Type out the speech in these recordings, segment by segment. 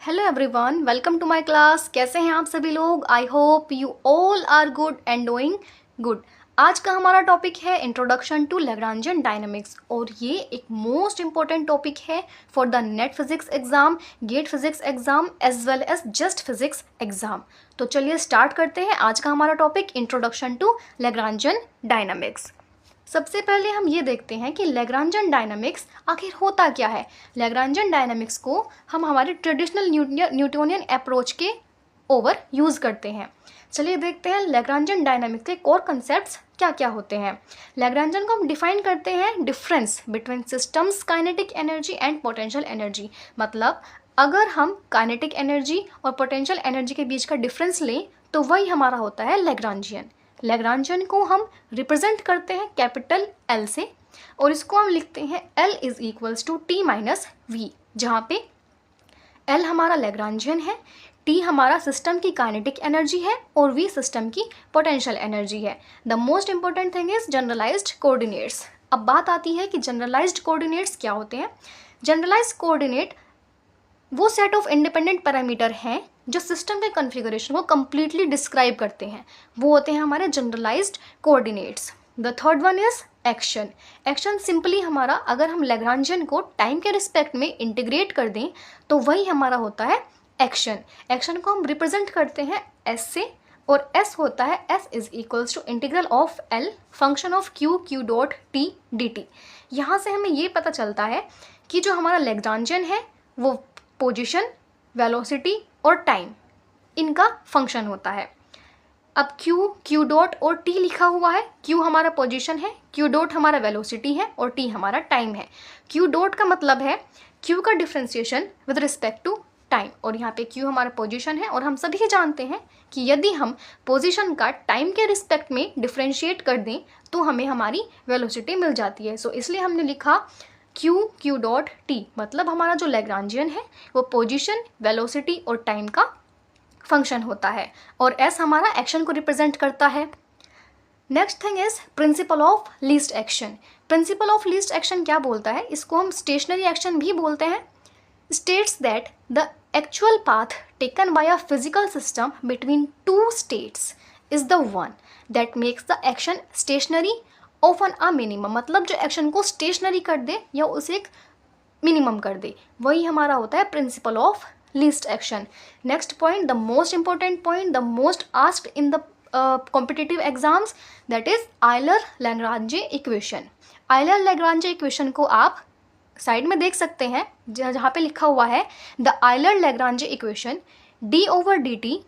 Hello everyone, welcome to my class. कैसे हैं आप सभी लोग? I hope you all are good and doing good. आज का हमारा टॉपिक है इंट्रोडक्शन टू लैग्रांजियन डायनामिक्स और ये एक मोस्ट इंपॉर्टेंट टॉपिक है for the NET physics exam, GATE physics exam as well as JEST physics exam. तो चलिए स्टार्ट करते हैं आज का हमारा topic introduction to Lagrangian dynamics. सबसे पहले हम ये देखते हैं कि लैग्रांजियन डायनामिक्स आखिर होता क्या है। लैग्रांजियन डायनामिक्स को हम हमारे ट्रेडिशनल न्यूटोनियन अप्रोच के ओवर यूज़ करते हैं। चलिए देखते हैं लैग्रांजियन डायनामिक्स के कोर कंसेप्ट्स क्या क्या होते हैं। लैग्रांजियन को हम डिफाइन करते हैं difference between systems kinetic energy and potential energy. मतलब अगर हम काइनेटिक एनर्जी और पोटेंशियल एनर्जी के बीच का डिफरेंस लें तो वही हमारा होता है लैग्रांजियन। लैग्रांजियन को हम रिप्रेजेंट करते हैं कैपिटल एल से और इसको हम लिखते हैं L is equals to T minus V, जहाँ पे L हमारा लैग्रांजियन है, T हमारा सिस्टम की काइनेटिक एनर्जी है और V सिस्टम की पोटेंशियल एनर्जी है। The most important thing is generalised coordinates. अब बात आती है कि जनरलाइज्ड कोऑर्डिनेट्स क्या होते हैं। जनरलाइज्ड कोऑर्डिनेट वो सेट ऑफ इंडिपेंडेंट पैरामीटर हैं जो सिस्टम के कॉन्फ़िगरेशन को कम्प्लीटली डिस्क्राइब करते हैं, वो होते हैं हमारे generalised coordinates. The third one is action. Action simply हमारा, अगर हम लैग्रांजियन को टाइम के रिस्पेक्ट में इंटीग्रेट कर दें तो वही हमारा होता है एक्शन। एक्शन को हम रिप्रेजेंट करते हैं एस से और एस होता है S is equals to integral of L function of q dot t d t. यहाँ से हमें ये पता चलता है कि जो हमारा लैग्रांजियन है वो पोजिशन, वेलोसिटी और टाइम इनका फंक्शन होता है। अब क्यू डॉट और टी लिखा हुआ है। क्यू हमारा पोजीशन है, क्यू डॉट हमारा वेलोसिटी है और टी हमारा टाइम है। क्यू डॉट का मतलब है क्यू का differentiation with respect to time और यहाँ पे क्यू हमारा पोजीशन है और हम सभी जानते हैं कि यदि हम पोजीशन का टाइम के रिस्पेक्ट में डिफ्रेंशिएट कर दें तो हमें हमारी वेलोसिटी मिल जाती है। सो इसलिए हमने लिखा क्यू डॉट टी, मतलब हमारा जो लैग्रांजियन है वो पोजीशन, वेलोसिटी और टाइम का फंक्शन होता है और एस हमारा एक्शन को रिप्रेजेंट करता है। Next thing is principal of least action. Principal of least action क्या बोलता है? इसको हम स्टेशनरी एक्शन भी बोलते हैं। States that the actual path taken by a physical system between two states is the one that makes the action stationary often a minimum. मतलब जो एक्शन को स्टेशनरी कर दे या उसे एक मिनिमम कर दे, वही हमारा होता है principle of least action. Next point, the most important point, the most asked in the competitive exams, that is Euler Lagrange equation. Euler Lagrange equation को आप साइड में देख सकते हैं जहाँ पे लिखा हुआ है the Euler Lagrange equation d over d t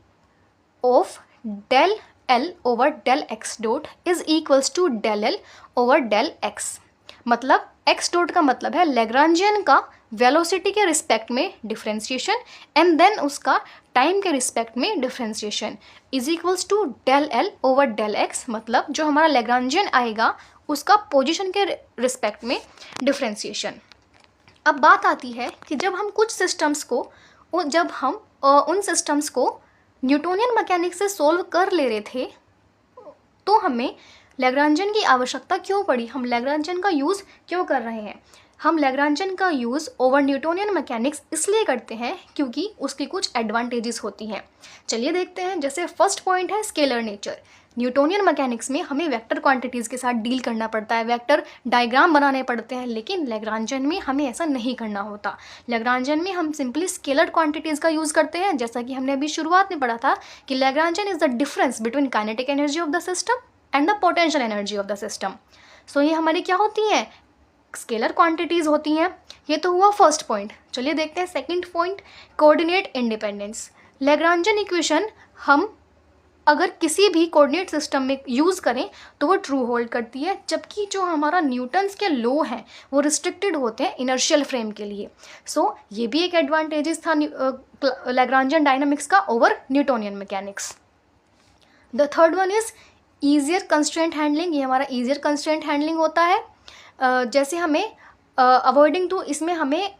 of del L over del x dot is equals to del L over del x. मतलब एक्स डॉट का मतलब है लैग्रांजियन का वेलोसिटी के रिस्पेक्ट में डिफ्रेंसिएशन एंड देन उसका टाइम के respect में differentiation is equals to del L over del x. मतलब जो हमारा लैग्रांजियन आएगा उसका पोजीशन के रिस्पेक्ट में डिफ्रेंसिएशन। अब बात आती है कि जब हम कुछ सिस्टम्स को उन सिस्टम्स को न्यूटोनियन मैकेनिक्स से सोल्व कर ले रहे थे तो हमें लैग्रांजियन की आवश्यकता क्यों पड़ी, हम लैग्रांजियन का यूज़ क्यों कर रहे हैं। हम लैग्रांजियन का यूज़ ओवर न्यूटोनियन मैकेनिक्स इसलिए करते हैं क्योंकि उसकी कुछ एडवांटेजेस होती हैं। चलिए देखते हैं। जैसे फर्स्ट पॉइंट है स्केलर नेचर। न्यूटोनियन मैकेनिक्स में हमें वेक्टर क्वांटिटीज़ के साथ डील करना पड़ता है, वेक्टर डायग्राम बनाने पड़ते हैं, लेकिन लैग्रांजियन में हमें ऐसा नहीं करना होता। लैग्रांजियन में हम सिंपली स्केलर क्वांटिटीज़ का यूज़ करते हैं। जैसा कि हमने अभी शुरुआत में पढ़ा था कि Lagrangian is the difference between kinetic energy of the system and the potential energy of the system. So ये हमारी क्या होती हैं? स्केलर क्वांटिटीज़ होती हैं। ये तो हुआ फर्स्ट पॉइंट। चलिए देखते हैं second point, coordinate independence. Lagrangian equation हम अगर किसी भी कोऑर्डिनेट सिस्टम में यूज़ करें तो वो ट्रू होल्ड करती है, जबकि जो हमारा न्यूटन्स के लॉ हैं वो रिस्ट्रिक्टेड होते हैं इनर्शियल फ्रेम के लिए। सो ये भी एक एडवांटेजेस था लैग्रांजियन डायनामिक्स का over Newtonian mechanics. The third one is easier constraint handling. ये हमारा ईजियर कंस्ट्रेंट हैंडलिंग होता है। जैसे हमें अवॉइडिंग टू, इसमें हमें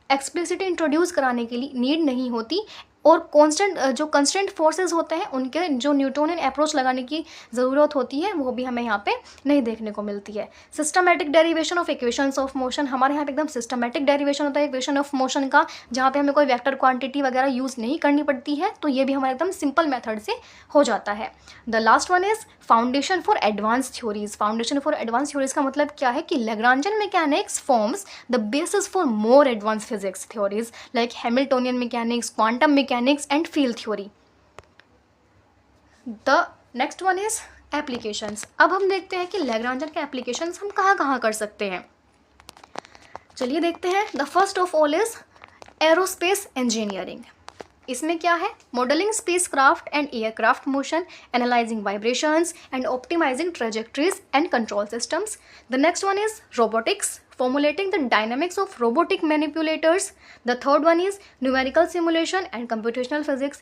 एक्सप्लिसिटी इंट्रोड्यूस कराने के लिए नीड नहीं होती और कांस्टेंट जो कंस्टेंट फोर्सेस होते हैं उनके जो न्यूटोनियन अप्रोच लगाने की ज़रूरत होती है वो भी हमें यहाँ पे नहीं देखने को मिलती है। Systematic derivation of equations of motion, हमारे यहाँ पे एकदम सिस्टमैटिक डेरिवेशन होता है इक्वेशन ऑफ मोशन का, जहाँ पे हमें कोई वेक्टर क्वांटिटी वगैरह यूज़ नहीं करनी पड़ती है, तो ये भी हमारे एकदम सिंपल मेथड से हो जाता है। The last one is foundation for advance theories. Foundation for advance theories का मतलब क्या है कि Lagrangian mechanics forms the basis for more advance physics theories like Hamiltonian mechanics, quantum mechanics and field theory. The next one is applications. अब हम देखते हैं कि लैग्रांजियन के एप्लीकेशंस हम कहाँ कहाँ कर सकते हैं। चलिए देखते हैं। The first of all is aerospace engineering. इसमें क्या है, modelling spacecraft and aircraft motion, analysing vibrations and optimising trajectories and control systems. The next one is robotics, formulating the dynamics of robotic manipulators. The third one is numerical simulation and computational physics.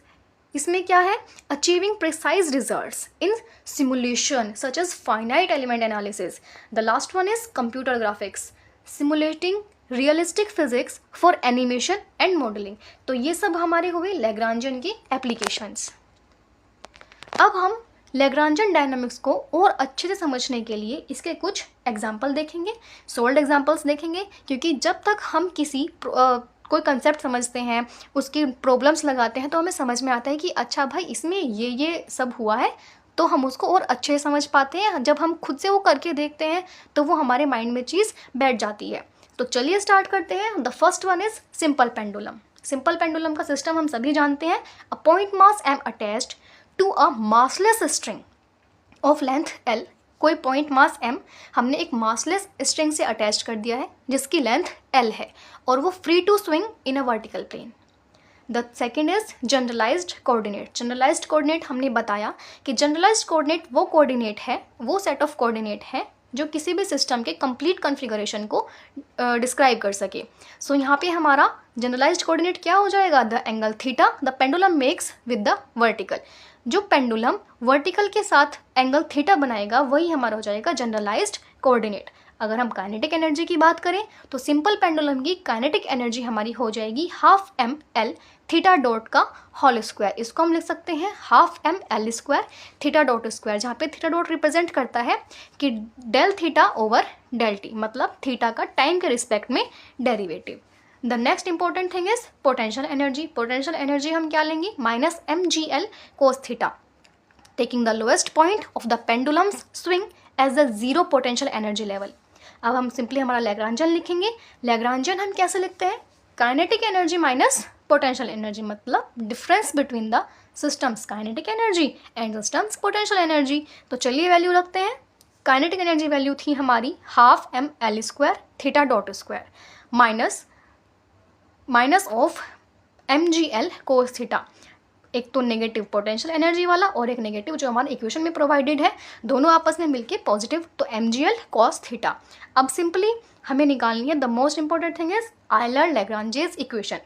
इसमें क्या है, achieving precise results in simulation such as finite element analysis. The last one is computer graphics, simulating realistic physics for animation and modeling. तो ये सब हमारे हुए Lagrangian की applications. अब हम लैग्रांजियन डायनामिक्स को और अच्छे से समझने के लिए इसके कुछ एग्जाम्पल देखेंगे, सोल्ड एग्जाम्पल्स देखेंगे, क्योंकि जब तक हम किसी कोई कंसेप्ट समझते हैं, उसकी प्रॉब्लम्स लगाते हैं, तो हमें समझ में आता है कि अच्छा भाई इसमें ये सब हुआ है, तो हम उसको और अच्छे से समझ पाते हैं। जब हम खुद से वो करके देखते हैं तो वो हमारे माइंड में चीज़ बैठ जाती है। तो चलिए स्टार्ट करते हैं। The first one is simple pendulum. Simple pendulum का सिस्टम हम सभी जानते हैं। A point mass m attached to a massless string of length l. कोई पॉइंट मास m हमने एक मासलेस स्ट्रिंग से अटैच कर दिया है जिसकी लेंथ l है और वो free to swing in a vertical plane. The second is generalised coordinate. Generalised coordinate हमने बताया कि जनरलाइज्ड कोऑर्डिनेट वो कोऑर्डिनेट है, वो सेट ऑफ कोऑर्डिनेट है जो किसी भी सिस्टम के कंप्लीट कॉन्फ़िगरेशन को डिस्क्राइब कर सके। सो यहाँ पे हमारा जनरलाइज्ड कोऑर्डिनेट क्या हो जाएगा, the angle theta the pendulum makes with the vertical. जो पेंडुलम वर्टिकल के साथ एंगल थीटा बनाएगा वही हमारा हो जाएगा जनरलाइज्ड कोऑर्डिनेट। अगर हम काइनेटिक एनर्जी की बात करें तो सिंपल पेंडुलम की काइनेटिक एनर्जी हमारी हो जाएगी half m l theta dot का होल स्क्वायर। इसको हम लिख सकते हैं half m l square theta dot square, जहाँ पे थीटा डॉट रिप्रेजेंट करता है कि del theta over del t, मतलब थीटा का टाइम के रिस्पेक्ट में derivative. The next important thing is potential energy. Potential energy हम क्या लेंगे, minus m g l cos theta, taking the lowest point of the pendulum's swing as the zero potential energy level. अब हम simply हमारा Lagrangian लिखेंगे। Lagrangian हम कैसे लिखते हैं, kinetic energy minus potential energy, मतलब difference between the systems kinetic energy and systems potential energy. तो चलिए वैल्यू रखते हैं। काइनेटिक एनर्जी वैल्यू थी हमारी half m l square theta dot square minus of m g l cos theta. एक तो negative potential energy वाला और एक नेगेटिव जो हमारे इक्वेशन में प्रोवाइडेड है, दोनों आपस में मिलके पॉजिटिव, तो m g l cos theta. अब सिंपली हमें निकालनी है the most important thing is Euler Lagrange's equation.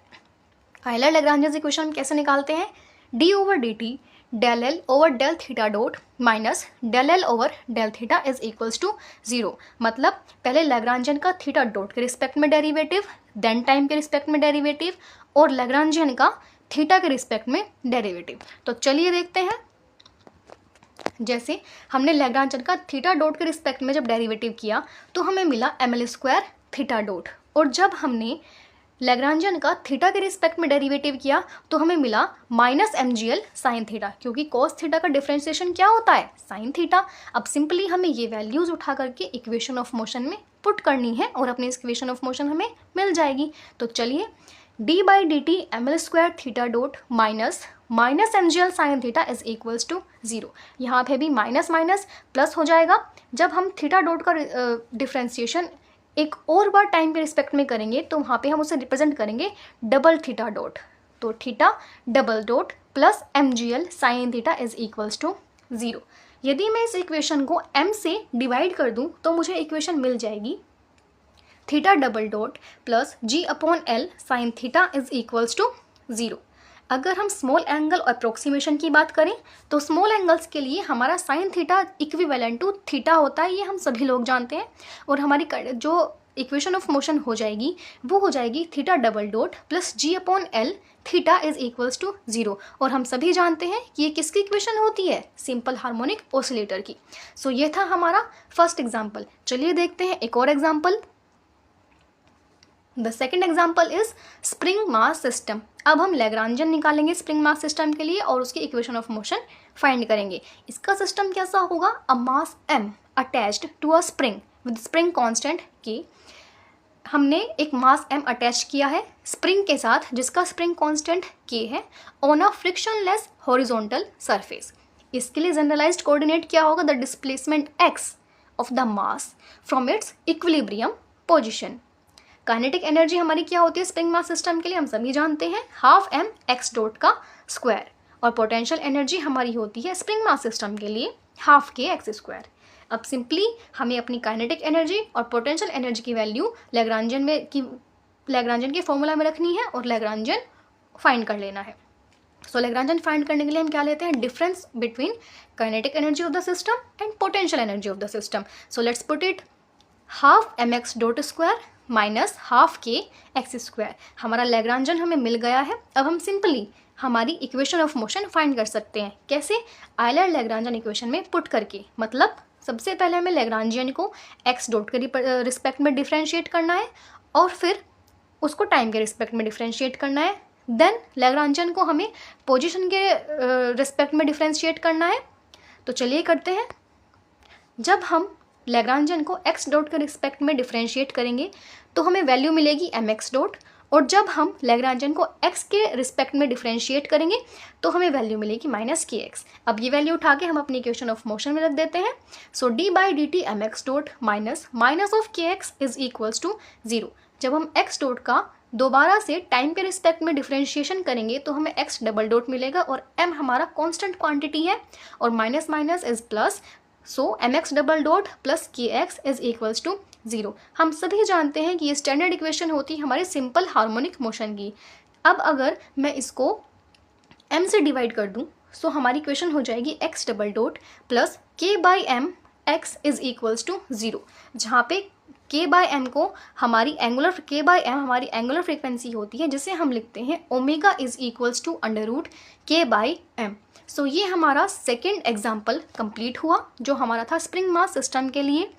Euler Lagrange's equation हम कैसे निकालते हैं, d over d t del L over del theta dot minus del L over del theta is equals to zero. मतलब पहले लैग्रांजियन का थीटा डॉट के respect में derivative, then time के रिस्पेक्ट में डेरिवेटिव, और लैग्रांजियन का थीटा के रिस्पेक्ट में डेरिवेटिव। तो चलिए देखते हैं। जैसे हमने लैग्रांजियन का थीटा डॉट के रिस्पेक्ट में जब डेरिवेटिव किया तो हमें मिला m l square theta dot, और जब हमने लैग्रांजियन का थीटा के रिस्पेक्ट में डेरिवेटिव किया तो हमें मिला minus m g l sine theta, क्योंकि कॉस थीटा का डिफरेंशिएशन क्या होता है, साइन थीटा। अब सिंपली हमें ये वैल्यूज़ उठा करके इक्वेशन ऑफ मोशन में पुट करनी है और अपनी इक्वेशन ऑफ मोशन हमें मिल जाएगी। तो चलिए d by d t m l square theta dot minus m g l sine theta is equals to zero. यहाँ पे भी माइनस माइनस प्लस हो जाएगा। जब हम थीटा डॉट का डिफरेंशिएशन एक और बार टाइम के रिस्पेक्ट में करेंगे तो वहाँ पे हम उसे रिप्रेजेंट करेंगे डबल थीटा डॉट, तो theta double dot plus m g l sine theta is equals to zero. यदि मैं इस इक्वेशन को m से डिवाइड कर दूँ तो मुझे इक्वेशन मिल जाएगी theta double dot plus g upon l sine theta is equals to zero. अगर हम स्मॉल एंगल अप्रोक्सीमेशन की बात करें तो स्मॉल एंगल्स के लिए हमारा sine theta equivalent to theta होता है, ये हम सभी लोग जानते हैं। और हमारी जो इक्वेशन ऑफ मोशन हो जाएगी वो हो जाएगी theta double dot plus g upon l, theta is equals to 0। और हम सभी जानते हैं कि ये किसकी इक्वेशन होती है, सिंपल हार्मोनिक ऑसिलेटर की। सो ये था हमारा फर्स्ट एग्जाम्पल। चलिए देखते हैं एक और example. The second example is spring mass system. अब हम लैग्रांजन निकालेंगे स्प्रिंग मास सिस्टम के लिए और उसकी इक्वेशन ऑफ मोशन फाइंड करेंगे। इसका सिस्टम कैसा होगा, a mass m attached to a spring with spring constant k। हमने एक मास m अटैच किया है स्प्रिंग के साथ जिसका स्प्रिंग कांस्टेंट k है on a frictionless horizontal surface. इसके लिए जनरलाइज्ड कोऑर्डिनेट क्या होगा, the displacement x of the mass from its equilibrium position. Kinetic energy हमारी क्या होती है स्प्रिंग मास सिस्टम के लिए, हम सभी जानते हैं हाफ m x डॉट का स्क्वायर। और पोटेंशियल एनर्जी हमारी होती है स्प्रिंग मास सिस्टम के लिए हाफ k x स्क्वायर। अब सिंपली हमें अपनी काइनेटिक एनर्जी और पोटेंशियल एनर्जी की वैल्यू लैग्रांजन के फॉर्मूला में रखनी है और लैग्रांजन फाइंड कर लेना है। सो लैग्रांजन फाइंड करने के लिए हम क्या लेते हैं, difference between kinetic energy of the system and potential energy of the system. So let's put it half mx dot square minus half k x square. हमारा लैग्रांजन हमें मिल गया है। अब हम सिंपली हमारी इक्वेशन ऑफ मोशन फाइंड कर सकते हैं। कैसे, आयलर लैग्रांजन इक्वेशन में पुट करके। मतलब सबसे पहले हमें लैग्रांजियन को x डॉट के रिस्पेक्ट में डिफ्रेंशिएट करना है और फिर उसको टाइम के रिस्पेक्ट में डिफ्रेंशिएट करना है। देन लैग्रांजियन को हमें पोजीशन के रिस्पेक्ट में डिफ्रेंशिएट करना है। तो चलिए करते हैं। जब हम लैग्रांजियन को x डॉट के रिस्पेक्ट में डिफ्रेंशिएट करेंगे तो हमें वैल्यू मिलेगी mx डॉट, और जब हम लैग्रांजियन को x के रिस्पेक्ट में डिफ्रेंशिएट करेंगे तो हमें वैल्यू मिलेगी माइनस kx। अब ये वैल्यू उठा के हम अपनी इक्वेशन ऑफ मोशन में रख देते हैं। So d by d t mx dot minus of kx is equals to 0। जब हम x डॉट का दोबारा से टाइम के रिस्पेक्ट में डिफ्रेंशिएशन करेंगे तो हमें x डबल डॉट मिलेगा और m हमारा कॉन्स्टेंट क्वांटिटी है और minus minus is plus. So mx double dot plus kx is equals to 0। हम सभी जानते हैं कि ये स्टैंडर्ड इक्वेशन होती है हमारे सिंपल हार्मोनिक मोशन की। अब अगर मैं इसको m से डिवाइड कर दूं सो हमारी इक्वेशन हो जाएगी x double dot plus k by m x is equals to 0, जहाँ पे k बाई m को हमारी एंगुलर फ्रीक्वेंसी होती है जिसे हम लिखते हैं omega is equals to under root k by m। So ये हमारा सेकेंड एग्जाम्पल कंप्लीट हुआ जो हमारा था स्प्रिंग मास सिस्टम के लिए।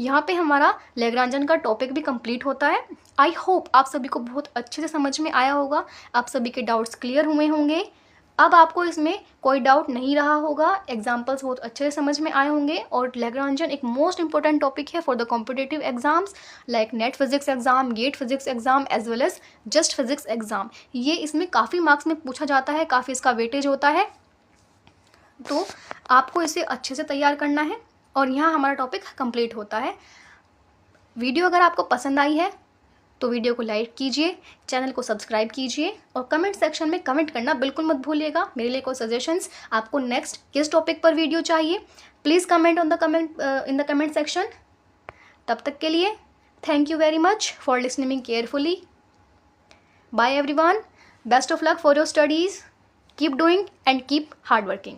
यहाँ पे हमारा लैग्रांजन का टॉपिक भी कंप्लीट होता है। आई होप आप सभी को बहुत अच्छे से समझ में आया होगा, आप सभी के डाउट्स क्लियर हुए होंगे। अब आपको इसमें कोई डाउट नहीं रहा होगा, एग्जाम्पल्स बहुत अच्छे से समझ में आए होंगे। और लैग्रांजन एक मोस्ट इंपॉर्टेंट टॉपिक है for the competitive exams like NET physics exam, GATE physics exam as well as JEST physics exam. ये इसमें काफ़ी मार्क्स में पूछा जाता है, काफ़ी इसका वेटेज होता है, तो आपको इसे अच्छे से तैयार करना है। और यहाँ हमारा टॉपिक कंप्लीट होता है। वीडियो अगर आपको पसंद आई है तो वीडियो को लाइक कीजिए, चैनल को सब्सक्राइब कीजिए और कमेंट सेक्शन में कमेंट करना बिल्कुल मत भूलिएगा। मेरे लिए कोई सजेशंस, आपको नेक्स्ट किस टॉपिक पर वीडियो चाहिए, please comment in the comment section. तब तक के लिए thank you very much for listening carefully. Bye everyone, best of luck for your studies, keep doing and keep hard working.